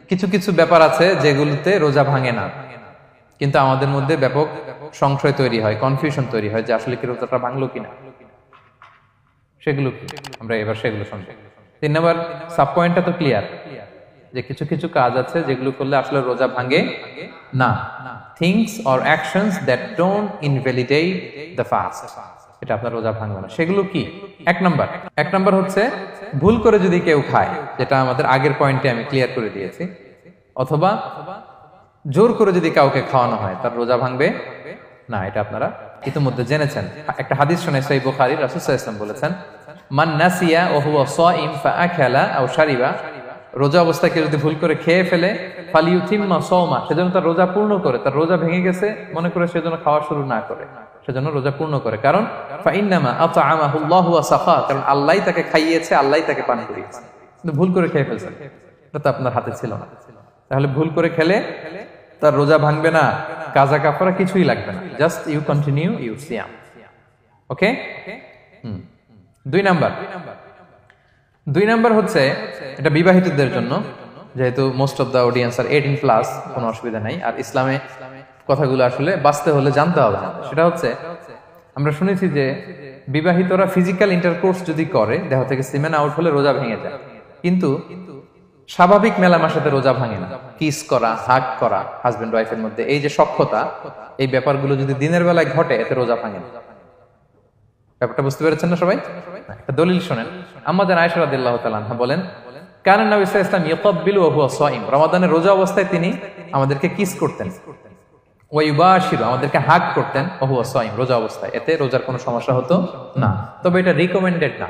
কিছু কিছু ব্যাপার আছে যেগুলোতে রোজা ভাঙে না, কিন্তু আমাদের মধ্যে ব্যাপক সংশয় তৈরি হয়, কনফিউশন তৈরি হয় যে আসলে কি রোজাটা ভাঙলো কিনা। সেগুলো কি আমরা এবার সেগুলো শুনবো। 3 নম্বর সাব পয়েন্টটা তো ক্লিয়ার যে কিছু কিছু কাজ আছে যেগুলো করলে আসলে রোজা ভাঙে না। Things or actions that don't invalidate the fast, এটা আপনার রোজা ভাঙবে না। সেগুলো কি? এক নাম্বার হচ্ছে ভুল করে যদি কেউ খায়, যেটা আমাদের আগের পয়েন্টে আমি ক্লিয়ার করে দিয়েছি, অথবা জোর করে যদি কাউকে খাওয়ানো হয় তার রোজা ভাঙবে না, এটা আপনারা ইতিমধ্যে জেনেছেন। একটা হাদিস শুনে সহিহ বুখারী, রাসূল সাল্লাল্লাহু আলাইহি ওয়াসাল্লাম বলেছেন, মান নাসিয়া ওয়া হুয়া সাইম ফাআকালা আও শারিবা, রোজা অবস্থায় কেউ যদি ভুল করে খেয়ে ফেলে, ফালিউতিম্মা সাওমা, সেজন্য তার রোজা পূর্ণ করে, তার রোজা ভেঙে গেছে মনে করে সেজন্য খাওয়া শুরু না করে, সেজন্য রোজা পূর্ণ করে। কারণ ফাইন্নামা আতআমাহুল্লাহু ওয়া সাফা, কারণ আল্লাহই তাকে খাইয়েছে, আল্লাহই তাকে পান করিয়েছে। কিন্তু ভুল করে খেয়ে ফেলছেন, এটা তো আপনার হাতে ছিল না। তাহলে ভুল করে খেলে তার রোজা ভাঙবে না, কাজা কাফারা কিছুই লাগবে না, জাস্ট ইউ কন্টিনিউ ইউর সিয়াম। ওকে। 2 নাম্বার হচ্ছে এটা বিবাহিতদের জন্য, যেহেতু মোস্ট অফ দা অডিয়েন্স আর 18+, কোনো অসুবিধা নাই। আর ইসলামে কথাগুলো আসলে বাঁচতে হলে জানতে হবে না। সেটা হচ্ছে আমরা শুনেছি যে বিবাহিতরা ফিজিক্যাল ইন্টারকোর্স যদি করে, দেহ থেকে সিমেন আউট হলে রোজা ভেঙে যায়, কিন্তু স্বাভাবিক মেলামেশাতে রোজা ভাঙে না। কিস করা, হাগ করা হাজবেন্ড ওয়াইফের মধ্যে, এই যে সখ্যতা, এই ব্যাপারগুলো যদি দিনের বেলায় ঘটে এতে রোজা ভাঙে না। ব্যাপারটা বুঝতে পেরেছেন না সবাই? একটা দলিল শোনেন। আমাদের আয়েশা রাদিয়াল্লাহু তাআলা আনহা বলেন, কানা নবী সাল্লাল্লাহু আলাইহি ওয়াসাল্লাম ইয়াকাব্বিলু ওয়া হুয়া সাইম, রমাদানের রোজা অবস্থায় তিনি আমাদেরকে কিস করতেন, ওয়া ইউবাশিরু, আমাদেরকে হাগ করতেন, ওয়া হুয়া সাইম, রোজা অবস্থায়। এতে রোজার কোনো সমস্যা হতো না, তবে এটা রিকমেন্ডেড না।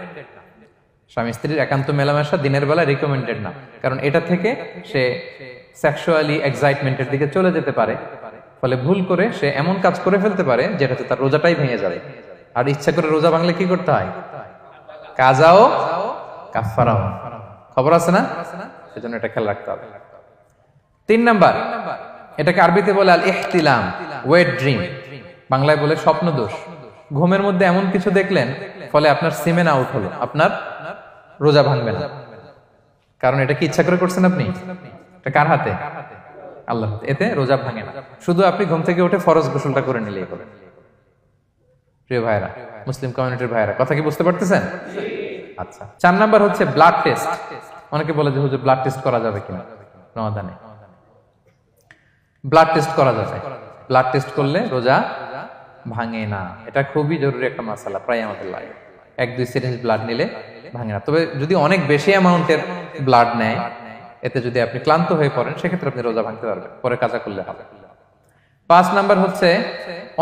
স্বামী স্ত্রীর একান্ত মেলামেশা দিনের বেলা রিকমেন্ডেড না, কারণ এটা থেকে সে সেক্সুয়ালি এক্সাইটমেন্টের দিকে চলে যেতে পারে, ফলে ভুল করে সে এমন কাজ করে ফেলতে পারে যেটাতে তার রোজাটাই ভেঙে যাবে। আর ইচ্ছা করে রোজা ভাঙলে কি করতে হয়? কাজাও কাফারাও, খবর আছে না? সেজন্য এটা খেয়াল রাখতে হবে। 3 নাম্বার, এটাকে আরবিতে বলে আল ইহতিলাম, ওয়েট ড্রিম, বাংলায় বলে স্বপ্ন দোষ। ঘুমের মধ্যে এমন কিছু দেখলেন ফলে আপনার সিমেন আউট হলো, আপনার রোজা ভাঙবে না, কারণ এটা কি ইচ্ছা করে করছেন আপনি? এটা কার হাতে? আল্লাহর হাতে। এতে রোজা ভাঙে না, শুধু আপনি ঘুম থেকে উঠে ফরজ গোসলটা করে নিলেই হবে। প্রিয় ভাইরা, মুসলিম কমিউনিটির ভাইরা, কথা কি বুঝতে পারতেছেন? আচ্ছা। 4 নাম্বার হচ্ছে ব্লাড টেস্ট। অনেকে বলে যে হুজুর ব্লাড টেস্ট করা যাবে কিনা রমাদানে? ব্লাড টেস্ট করা যাবে। ব্লাড টেস্ট করলে রোজা ভাঙে না, এটা খুবই জরুরি একটা মাসালা, প্রায় আমাদের লাগে। 1-2 সিরিঞ্জ ব্লাড নিলে ভাঙে না। তবে যদি অনেক বেশি অ্যামাউন্টের ব্লাড নেয়, এতে যদি আপনি ক্লান্ত হয়ে পড়েন, সেক্ষেত্রে আপনি রোজা ভাঙতে পারবেন, পরে কাজা করলে হবে। 5 নাম্বার হচ্ছে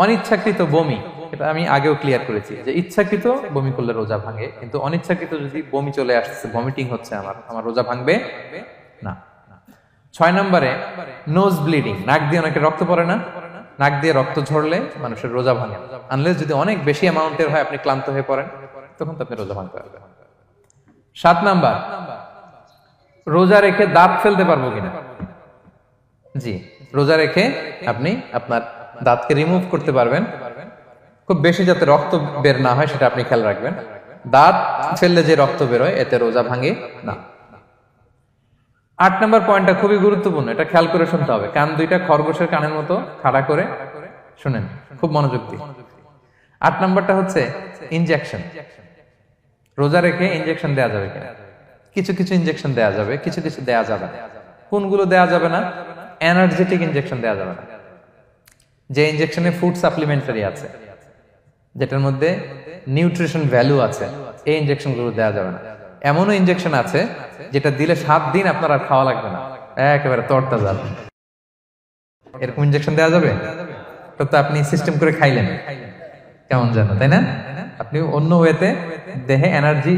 অনিচ্ছাকৃত বমি। এটা আমি আগেও ক্লিয়ার করেছি যে ইচ্ছাকৃত বমি করলে রোজা ভাঙে, কিন্তু অনিচ্ছাকৃত যদি বমি চলে আসছে, ভমিটিং হচ্ছে, আমার রোজা ভাঙবে না। 6 নম্বরে নোজ ব্লিডিং, নাক দিয়ে অনেকে রক্ত পড়ে না, নাক দিয়ে রক্ত ঝরলে মানুষের রোজা ভাঙে, আনলেস যদি অনেক বেশি অ্যামাউন্টের হয়, আপনি ক্লান্ত হয়ে পড়েন, তখন তো আপনি রোজা ভাঙতে পারবেন। 7 নাম্বার, রোজা রেখে দাঁত ফেলতে পারবো কিনা? জি, রোজা রেখে আপনি আপনার দাঁতকে রিমুভ করতে পারবেন, খুব বেশি যাতে রক্ত বের না হয় সেটা আপনি খেয়াল রাখবেন। দাঁত ফেললে যে রক্ত বেরোয় এতে রোজা ভাঙে না। 8 নম্বর পয়েন্টটা খুবই গুরুত্বপূর্ণ, এটা খেয়াল করে শুনতে হবে। কান দুইটা খরগোশের কানের মতো খাড়া করে শুনেন, খুব মনোযোগ দিয়ে। 8 নম্বরটা হচ্ছে ইনজেকশন। রোজা রেখে ইনজেকশন দেয়া যাবে কিনা? কিছু কিছু ইনজেকশন দেয়া যাবে, কিছু কিছু দেয়া যাবে না। কোনগুলো দেয়া যাবে না? এনার্জেটিক ইনজেকশন দেয়া যাবে না। যে ইনজেকশনে ফুড সাপ্লিমেন্টারি আছে, যেটার মধ্যে নিউট্রিশন ভ্যালু আছে, এই ইনজেকশন গুলো দেওয়া যাবে না। এমনও ইনজেকশন আছে যেটা দিলে 7 দিন আপনার আর খাওয়া লাগবে না, একেবারে তরতাজা। এরকম ইনজেকশন দেওয়া যাবে? তো আপনি সিস্টেম করে খাইলেন কেমন জানো, তাই না? আপনি অন্য ওয়েতে দেহে এনার্জি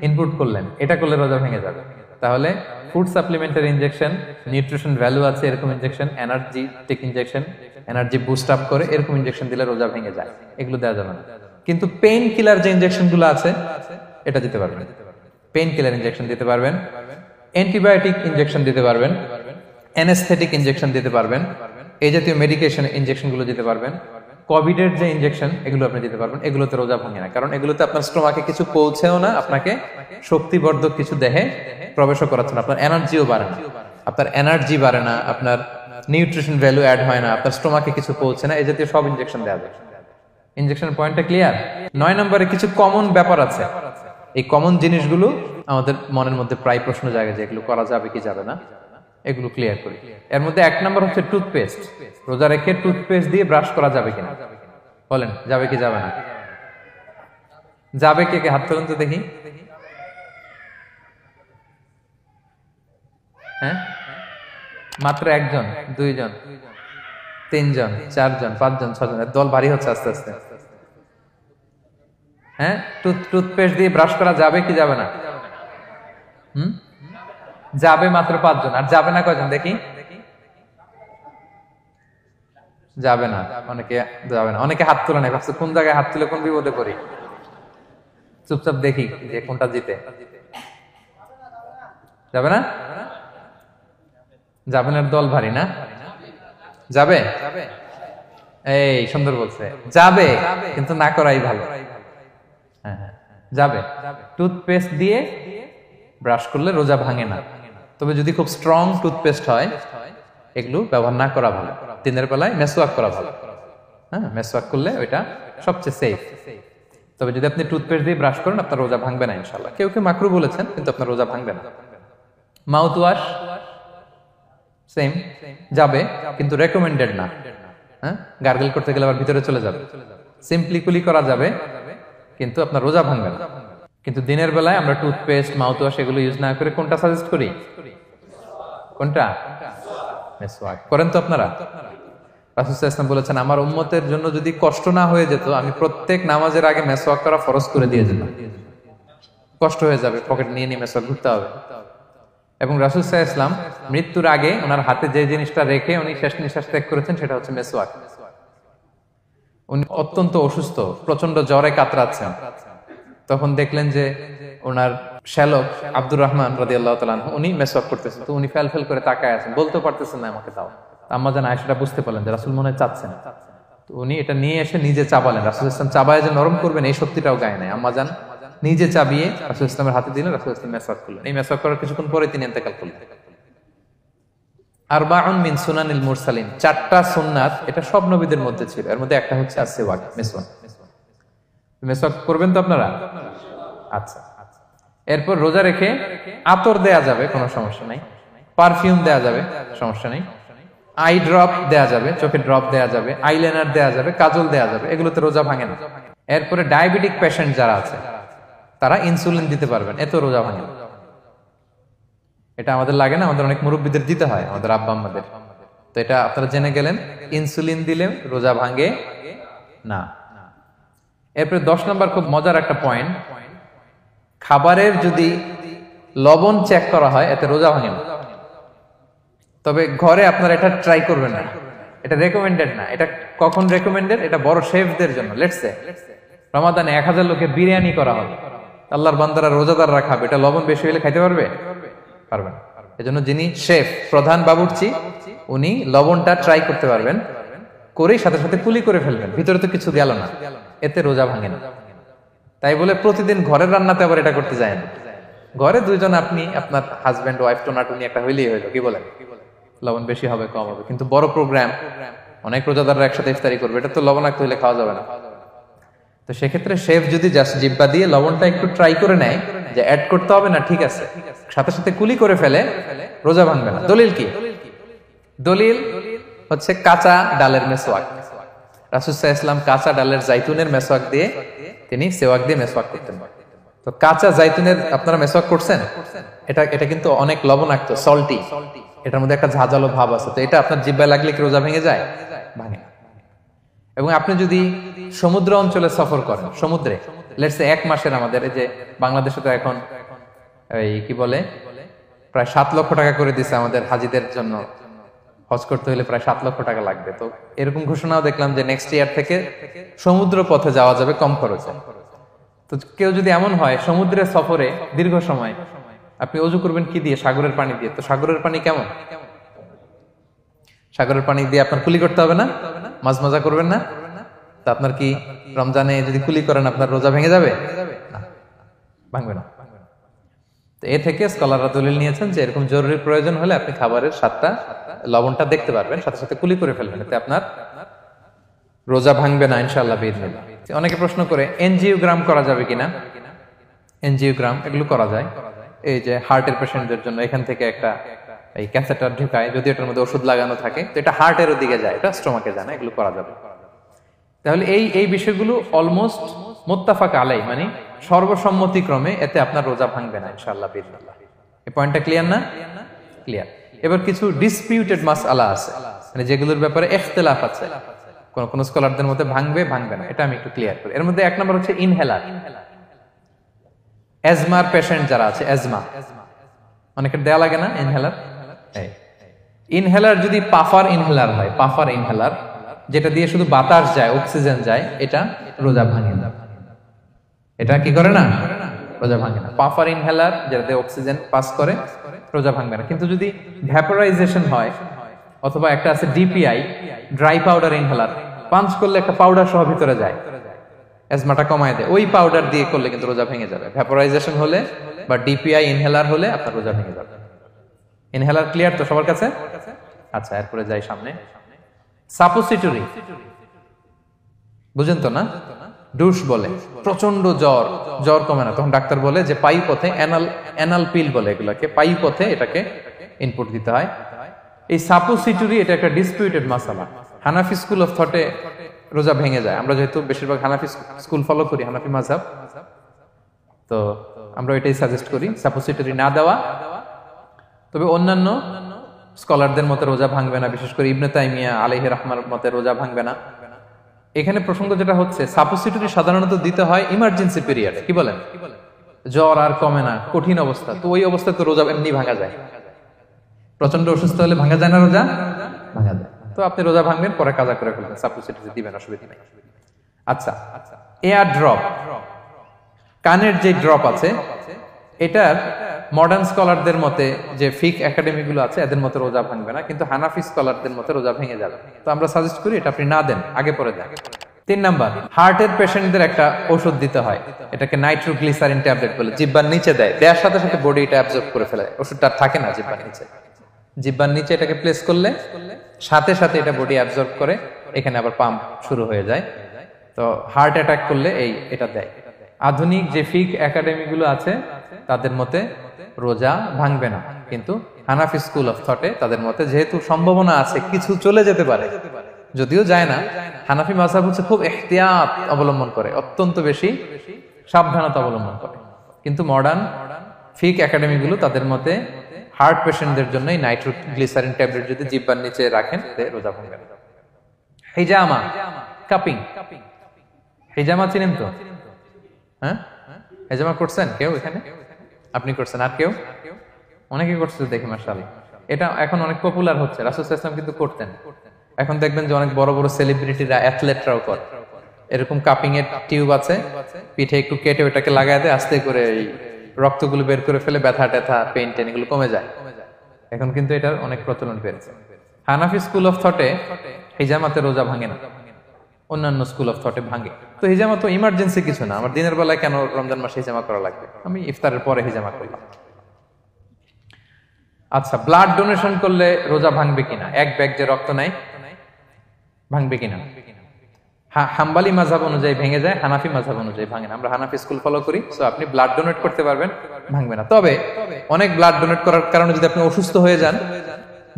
ইনপুট করলেন, এটা করলে রোজা ভেঙে যাবে। তাহলে food supplementary injection, nutrition value আছে এরকম injection, energetic injection, energy boost up করে এরকম ইনজেকশন দিলে রোজা ভেঙে যায়, এগুলো দেওয়া যাবে না। কিন্তু পেইন কিলার যে ইনজেকশন গুলো আছে এটা দিতে পারবেন। পেইন কিলার ইনজেকশন দিতে পারবেন, অ্যান্টিবায়োটিক ইনজেকশন দিতে পারবেন, অ্যানেস্থেটিক ইনজেকশন দিতে পারবেন, এই জাতীয় মেডিকেশন ইনজেকশন গুলো দিতে পারবেন। কোভিডের যে ইনজেকশন এগুলো আপনি দিতে পারবেন, এগুলোতে রোজা ভাঙে না, কারণ এগুলোতে আপনার স্টোমাকে কিছু পৌঁছেও না, আপনাকে শক্তিবর্ধক কিছু দেহে প্রবেশও করাচ্ছে না, আপনার এনার্জিও বাড়ে না, আপনার এনার্জি বাড়ে না, আপনার নিউট্রিশন ভ্যালু অ্যাড হয় না, আপনার স্টোমাকে কিছু পৌঁছে না, এই জাতীয় সব ইনজেকশন দেওয়া যায়। ইনজেকশনের পয়েন্টটা ক্লিয়ার? 9 নম্বরে কিছু কমন ব্যাপার আছে। এই কমন জিনিসগুলো আমাদের মনের মধ্যে প্রায় প্রশ্ন জাগে যে এগুলো করা যাবে কি যাবে না, এগুলো ক্লিয়ার করি। এর মধ্যে 1 নম্বর হচ্ছে টুথপেস্ট। রোজা রেখে টুথপেস্ট দিয়ে ব্রাশ করা যাবে কিনা বলেন, যাবে কি যাবে না? যাবে, কে কে হাত তুলুন তো দেখি। হ্যাঁ, মাত্র 1 জন, 2 জন, 3 জন, 4 জন, 5 জন, 6 জন, দল ভারী হচ্ছে আস্তে আস্তে। হ্যাঁ, টুথপেস্ট দিয়ে ব্রাশ করা যাবে কি যাবে না? যাবে মাত্র 5 জন। আর যাবে না কয়জন দেখি? যাবে না, অনেকে যাবে না। অনেকে হাত তুলে নাই, ভাবছে কোন জায়গায় হাত তুলে কোন বিপদে পড়ি। চুপচাপ দেখি যে কোনটা জিতে। যাবে না? যাবে না, দল ভারী না? যাবে? এই সুন্দর বলছে, যাবে, কিন্তু না করাই ভালো। হ্যাঁ হ্যাঁ, যাবে। টুথপেস্ট দিয়ে ব্রাশ করলে রোজা ভাঙে না, তবে যদি খুব স্ট্রং টুথপেস্ট হয় এগুলো ব্যবহার না করা ভালো। দিনের বেলায় মেসওয়াক করা ভালো। হ্যাঁ, মেসওয়াক করলে ওইটা সবচেয়ে সেফ। তবে যদি আপনি টুথপেস্ট দিয়ে ব্রাশ করেন আপনার রোজা ভাঙবে না ইনশাআল্লাহ। কেউ কেউ মাকরু বলেছেন, কিন্তু আপনার রোজা ভাঙবে না। মাউথ ওয়াশ সেম, যাবে, কিন্তু রেকমেন্ডেড না। হ্যাঁ, গার্গল করতে গেলে আবার ভিতরে চলে যাবে। সিম্পলি কুলি করা যাবে, কিন্তু আপনার রোজা ভাঙবে না। কিন্তু দিনের বেলায় আমরা টুথপেস্ট, মাউথ ওয়াশ এগুলো ইউজ না করে কোনটা সাজেস্ট করি? কোনটা? মেসওয়াক করেন তো আপনারা? রাসূল সাল্লাল্লাহু আলাইহি ওয়াসাল্লাম বলেছেন, আমার উম্মতের জন্য যদি কষ্ট না হয়ে যেত আমি প্রত্যেক নামাজের আগে মেসওয়াক করা ফরজ করে দিয়ে যেতাম। কষ্ট হয়ে যাবে, পকেট নিয়ে নিয়ে মেসওয়াক ঘুরতে হবে। এবং রাসূল সাল্লাল্লাহু আলাইহি ওয়াসাল্লাম মৃত্যুর আগে ওনার হাতে যে জিনিসটা রেখে উনি শেষ নিঃশ্বাস ত্যাগ করেছেন সেটা হচ্ছে মেসওয়াক। উনি অত্যন্ত অসুস্থ, প্রচন্ড জ্বরে কাতরাচ্ছেন। তখন দেখলেন যে ওনার শ্যালক আব্দুর রহমান রাদিয়াল্লাহু তাআলা আনহু উনি মেসওয়াক করতেছেন, তো উনি ফেল করে তাকায় আছেন, বলতে পারতেছেন না আমাকে দাও। আম্মা জান আয়েশা বুঝতে পারলেন যে রাসূল মনে হয় চাচ্ছেন, তো উনি এটা নিয়ে এসে নিজে চাবালেন। রাসূল ইসলাম চাবায় যে নরম করবেন এই শক্তিটাও গায়ে নাই। আম্মা জান নিজে চাবিয়ে রাসূল ইসলামের হাতে দিলেন, রাসূল ইসলাম মেসওয়াক করলেন। এই মেসওয়াক করার কিছুক্ষণ পরে তিনি ইন্তেকাল করলেন। আরবাউন মিন সুনানিল মুরসালিন, 4টা সুন্নাত, এটা সব নবীদের মধ্যে ছিল। এর মধ্যে একটা হচ্ছে আসওয়াক, মেসওয়াক। মেসওয়াক করবেন তো আপনারা? আচ্ছা। এরপর রোজা রেখে আতর দেয়া যাবে, কোনো সমস্যা নাই। পারফিউম দেয়া যাবে, সমস্যা নেই। আই ড্রপ দেয়া যাবে, চোখে ড্রপ দেয়া যাবে, আইলাইনার দেয়া যাবে, কাজল দেয়া যাবে, এগুলোতে রোজা ভাঙে না। এরপরে ডায়াবেটিক পেশেন্ট যারা আছে তারা ইনসুলিন দিতে পারবেন, এত রোজা ভাঙে না। এটা আমাদের লাগে না, আমাদের অনেক মুরব্বীদের দিতে হয়, আমাদের আব্বা আম্মাদের। তো এটা আপনারা জেনে গেলেন, ইনসুলিন দিলে রোজা ভাঙে না। এরপরে 10 নম্বর খুব মজার একটা পয়েন্ট, খাবারের যদি লবণ চেক করা হয় এতে রোজা ভাঙে না। তবে ঘরে আপনারা এটা ট্রাই করবেন না, এটা রেকমেন্ডেড না। এটা কখন রেকমেন্ডেড? এটা বড় শেফদের জন্য। লেটস সে রমাদানে 1000 লোকের বিরিয়ানি করা হবে, আল্লাহর বান্দারা রোজাদাররা খাবে, এটা লবণ বেশি হলে খাইতে পারবে? পারবে না। এজন্য যিনি শেফ, প্রধান বাবুর্চি, উনি লবণটা ট্রাই করতে পারবেন, করেই সাথে সাথে কুলি করে ফেলবেন, ভিতরে তো কিছু গেল না, এতে রোজা ভাঙে না। তাই বলে প্রতিদিন ঘরের রান্নাতে আবার এটা করতে যায় না। ঘরে 2 জন, আপনি আপনার হাজবেন্ড ওয়াইফ টোনাটুনি একটা হইলেই হইলো, কি বলেন? লবণ বেশি হবে কম হবে, কিন্তু বড় প্রোগ্রাম, অনেক রোজাদাররা একসাথে ইফতারি করবে, এটা তো লবণাক্ত হইলে খাওয়া যাবে না। তো সেক্ষেত্রে শেফ যদি জাস্ট জিব্বা দিয়ে লবণটা একটু ট্রাই করে নেয় যে অ্যাড করতে হবে না, ঠিক আছে, সাথে সাথে কুলি করে ফেলে, রোজা ভাঙবে না। দলিল কি? দলিল হচ্ছে কাঁচা ডালের মেসওয়াক। রাসূল সাল্লাল্লাহু আলাইহি ওয়াসাল্লাম কাঁচা ডালের জাইতুনের মেসওয়াক দিয়ে তিনি সেওয়াক দিয়ে মেসওয়াক করতেন। তো কাঁচা জাইতুনের আপনারা মেসওয়াক করছেন, এটা কিন্তু অনেক লবণাক্ত, সল্টি, এটার মধ্যে একটা ঝাঁঝালো ভাব আছে। তো এটা আপনার জিহ্বায় লাগলে কি রোজা ভেঙে যায়? ভাঙে। এবং আপনি যদি সমুদ্র অঞ্চলে সফর করেন, সমুদ্রে লেটস সে 1 মাসের, আমাদের এই যে বাংলাদেশে তো এখন এই কি বলে প্রায় 7 লক্ষ টাকা করে দিছে আমাদের হাজিদের জন্য, হজ করতে হলে প্রায় 7 লক্ষ টাকা লাগবে। তো এরকম ঘোষণাও দেখলাম যে নেক্সট ইয়ার থেকে সমুদ্র পথে যাওয়া যাবে কম খরচে। তো কেউ যদি এমন হয় সমুদ্রের সফরে দীর্ঘ সময়, আপনি অজু করবেন কি দিয়ে? সাগরের পানি দিয়ে। তো সাগরের পানি কেমন? সাগরের পানি দিয়ে আপনার কুলি করতে হবে না? মাছ মজা করবেন না? তা আপনার কি রমজানে যদি কুলি করেন আপনার রোজা ভেঙে যাবে? না, ভাঙবে না। তো এ থেকে স্কলাররা দলিল নিয়েছেন যে এরকম জরুরি প্রয়োজন হলে আপনি খাবারের স্বাদটা লবণটা দেখতে পারবেন, সাথে সাথে কুলি করে ফেলবেন, এতে আপনার রোজা ভাঙবে না ইনশাআল্লাহ বিইজনিল্লাহ। অনেকে প্রশ্ন করে এনজিওগ্রাম করা যাবে কিনা। এনজিওগ্রাম এগুলো করা যায়, এই যে হার্টের পেশেন্টদের জন্য এখান থেকে একটা এই ক্যাথেটার ঢুকায়, যদি এটার মধ্যে ওষুধ লাগানো থাকে তো এটা হার্টের দিকে যায়, এটা স্টোমাকে যায় না, এগুলো করা যাবে। তাহলে এই বিষয়গুলো অলমোস্ট মুত্তাফাক আলাই, মানে সর্বসম্মতিক্রমে এতে আপনার রোজা ভাঙবে না ইনশাআল্লাহ বিইজনিল্লাহ। এই পয়েন্টটা ক্লিয়ার না? ক্লিয়ার। এবার কিছু ডিসপিউটেড মাসআলা আছে, মানে যেগুলোর ব্যাপারে ইখতিলাফ আছে, কোন কোন স্কলারদের মধ্যে ভাঙবে ভাঙবে না, এটা আমি একটু ক্লিয়ার করি। এর মধ্যে এক নম্বর হচ্ছে ইনহেলার। অ্যাজমার পেশেন্ট যারা আছে, অ্যাজমা অনেকের দেয়া লাগে না ইনহেলার। ইনহেলার যদি পাফার ইনহেলার হয়, পাফার ইনহেলার যেটা দিয়ে শুধু বাতাস যায়, অক্সিজেন যায়, এটা রোজা ভাঙে না। এটা কি করে না? রোজা ভাঙে না। পাফার ইনহেলার যেটা দিয়ে অক্সিজেন পাস করে, রোজা ভাঙবে না। কিন্তু যদি ভ্যাপোরাইজেশন হয়, অথবা একটা আছে DPI, dry powder inhaler, punch করলে একটা পাউডার সহ ভিতরে যায়, অ্যাজমাটা কমায় দেয়, ওই পাউডার দিয়ে করলে কিন্তু রোজা ভেঙে যাবে। ভ্যাপোরাইজেশন হলে বা ডিপিআই ইনহেলার হলে আপনার রোজা ভেঙে যাবে। ইনহেলার ক্লিয়ার তো সবার কাছে? আচ্ছা, এরপরে যাই সামনে। সাপোসিটরি বুঝেন তো না? ডুশ বলে, প্রচন্ড জ্বর কমে না, তখন ডাক্তার বলে যে পায়ু পথে অ্যানাল পিল বলে এগুলাকে, পায়ু পথে এটাকে ইনপুট দিতে হয়। এই সাপোসিটরি এটা একটা ডিসপিউটেড মাসালা। হানাফি স্কুল অফ থটে রোজা ভেঙে যায়। আমরা যেহেতু বেশিরভাগ হানাফি স্কুল ফলো করি, হানাফি মাযহাব, তো আমরা এটাই সাজেস্ট করি সাপোসিটরি না দেওয়া। তবে অন্যান্য স্কলারদের মতে রোজা ভাঙবে না, বিশেষ করে ইবনে তাইমিয়া আলাইহি রাহমার মতে রোজা ভাঙবে না। এখানে প্রসঙ্গ যেটা হচ্ছে, সাপোসিটরি সাধারণত দিতে হয় ইমার্জেন্সি পিরিয়ডে। কি বলেন? জ্বর আর কমে না, কঠিন অবস্থা, তো ওই অবস্থায় তো রোজা এমনি ভাঙা যায়। প্রচন্ড অসুস্থ হলে ভাঙা যায় না রোজা? ভাঙা যায়। তো আপনি রোজা ভাঙবেন, পরে কাজা করে ফেলবেন, সাপোসিটরি দিবেন, অসুবিধা নেই। আচ্ছা, এয়ার ড্রপ, কানের যে ড্রপ আছে, এটার মডার্ন স্কলারদের মতে, যে ফিক একাডেমি গুলো আছে, এদের মতে রোজা ভাঙবে না, কিন্তু হানাফি স্কলারদের মতে রোজা ভেঙে যাবে। তো আমরা সাজেস্ট করি এটা আপনি না দেন, আগে পরে দেন। 3 নাম্বার, হার্টের পেশেন্টদের একটা ওষুধ দিতে হয়, এটাকে নাইট্রোগ্লিসারিন ট্যাবলেট বলে, জিহ্বার নিচে দেয়, দেওয়ার সাথে সাথে বডি এটা অ্যাবজর্ব করে ফেলে, ওষুধটা থাকে না জিহ্বার নিচে। জিহ্বার নিচে এটাকে প্লেস করলে সাথে সাথে এটা বডি অ্যাবজর্ব করে, এখানে আবার পাম্প শুরু হয়ে যায়। তো হার্ট অ্যাটাক করলে এটা দেয়। আধুনিক যে ফিক একাডেমি গুলো আছে তাদের মতে রোজা ভাঙবে না, কিন্তু হানাফি স্কুল অফ থটে তাদের মতে যেহেতু সম্ভাবনা আছে কিছু চলে যেতে পারে, যদিও যায় না, হানাফি মাযহাব হচ্ছে খুব ইহতিয়াত অবলম্বন করে, অত্যন্ত বেশি সাবধানতা অবলম্বন করে। কিন্তু মডার্ন ফিক একাডেমি গুলো তাদের মতে হার্ট পেশেন্টদের জন্য এই নাইট্রোগ্লিসারিন ট্যাবলেট যদি জিহ্বার নিচে রাখেন রোজা ভাঙবে না। হিজামা, কাপিং, হিজামা চিনেন তো? হ্যাঁ, হিজামা করছেন কেউ এখানে? আপনি করছেন, আর কেউ? অনেকে করছে দেখি মাশাআল্লাহ। এটা এখন অনেক পপুলার হচ্ছে, রাসূল সাল্লাল্লাহু আলাইহি ওয়াসাল্লাম কিন্তু করতেন। এখন দেখবেন যে অনেক বড় বড় সেলিব্রিটিরা, অ্যাথলেটরাও করে। এরকম কাপিং এর টিউব আছে, পিঠে একটু কেটে ওটাকে লাগায় দেয়, আস্তে করে এই রক্তগুলো বের করে ফেলে, ব্যথা ট্যাথা, পেইন টেন এগুলো কমে যায়। এখন কিন্তু এটার অনেক প্রচলন বেড়েছে। হানাফি স্কুল অফ থটে হিজামাতে রোজা ভাঙে না, অন্যান্য স্কুল অফ থটে ভাঙে। তো হিজামা তো ইমার্জেন্সি কিছু না, আমার দিনের বেলায় কেন রমজান মাসে হিজামা করা লাগবে, আমি ইফতারের পরে হিজামা করলাম। আচ্ছা, ব্লাড ডোনেশন করলে রোজা ভাঙবে কিনা? এক ব্যাগ যে রক্ত নেয়, ভাঙবে কিনা? হাম্বালি মাযহাব অনুযায়ী ভেঙে যায়, হানাফি মাযহাব অনুযায়ী ভাঙে না। আমরা হানাফি স্কুল ফলো করি, সো আপনি ব্লাড ডোনেট করতে পারবেন, ভাঙবে না। তবে অনেক ব্লাড ডোনেট করার কারণে যদি আপনি অসুস্থ হয়ে যান,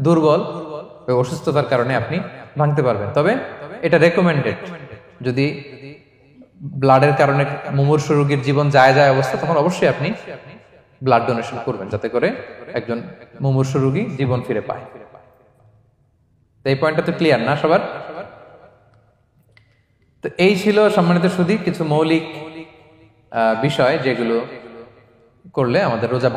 দুর্বল, ওই অসুস্থতার কারণে আপনি ভাঙতে পারবেন। তবে এটা রেকমেন্ডেড, যদি ব্লাডের কারণে মুমূর্ষু রোগীর জীবন যায় অবস্থা, তখন অবশ্যই আপনি ব্লাড ডোনেশন করবেন, যাতে করে একজন মুমূর্ষু রোগী জীবন ফিরে পায়। এই পয়েন্টটা তো ক্লিয়ার না সবার? তো এই ছিল সম্মানিত সুধী কিছু মৌলিক বিষয়, যেগুলো করলে আমাদের রোজা